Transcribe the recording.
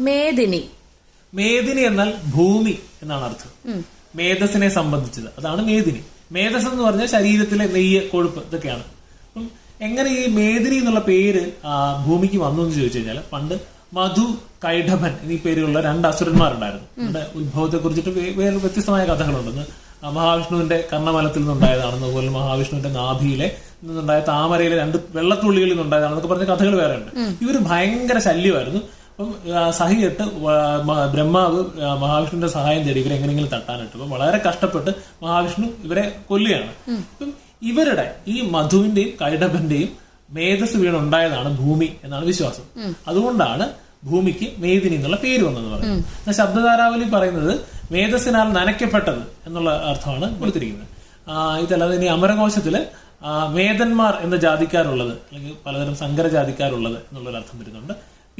മേദിനി. മേദിനി എന്നാൽ ഭൂമി എന്നാണ് അർത്ഥം. മേധസ്സിനെ സംബന്ധിച്ചത് അതാണ് മേദിനി. മേധസ് എന്ന് പറഞ്ഞാൽ ശരീരത്തിലെ നെയ്യ്, കൊഴുപ്പ് ഇതൊക്കെയാണ്. അപ്പം എങ്ങനെ ഈ മേദിനി എന്നുള്ള പേര് ഭൂമിക്ക് വന്നു എന്ന് ചോദിച്ചു കഴിഞ്ഞാൽ, പണ്ട് മധു, കൈഡഭൻ എന്നീ പേരുള്ള 2 അസുരന്മാരുണ്ടായിരുന്നു. നമ്മുടെ ഉത്ഭവത്തെ കുറിച്ചിട്ട് വേറെ വ്യത്യസ്തമായ കഥകളുണ്ടെന്ന്. മഹാവിഷ്ണുവിന്റെ കർണമലത്തിൽ നിന്നുണ്ടായതാണെന്ന്, അതുപോലെ മഹാവിഷ്ണുവിന്റെ നാഭിയിലെ നിന്നുണ്ടായ താമരയിലെ 2 വെള്ളത്തുള്ളികളിൽ നിന്നുണ്ടായതാണെന്നൊക്കെ പറഞ്ഞ കഥകൾ വേറെ ഉണ്ട്. ഇവര് ഭയങ്കര ശല്യമായിരുന്നു. അപ്പം സഹിയിട്ട് ബ്രഹ്മാവ് മഹാവിഷ്ണുവിന്റെ സഹായം തേടി ഇവരെ എങ്ങനെയെങ്കിലും തട്ടാനിട്ട്. അപ്പം വളരെ കഷ്ടപ്പെട്ട് മഹാവിഷ്ണു ഇവരെ കൊല്ലുകയാണ്. അപ്പം ഇവരുടെ ഈ മധുവിന്റെയും കൈഡഭന്റെയും മേധസ് വീണുണ്ടായതാണ് ഭൂമി എന്നാണ് വിശ്വാസം. അതുകൊണ്ടാണ് ഭൂമിക്ക് മേദിനി എന്നുള്ള പേര് വന്നെന്ന് പറയുന്നത്. ശബ്ദധാരാവലി പറയുന്നത് മേധസ്സിനാൽ നനയ്ക്കപ്പെട്ടത് എന്നുള്ള അർത്ഥമാണ് കൊടുത്തിരിക്കുന്നത്. ഇതല്ലാതെ ഇനി അമരകോശത്തില് മേധന്മാർ എന്ന ജാതിക്കാരുള്ളത്, അല്ലെങ്കിൽ പലതരം സങ്കര ജാതിക്കാരുള്ളത് എന്നുള്ളൊരു അർത്ഥം വരുന്നുണ്ട്.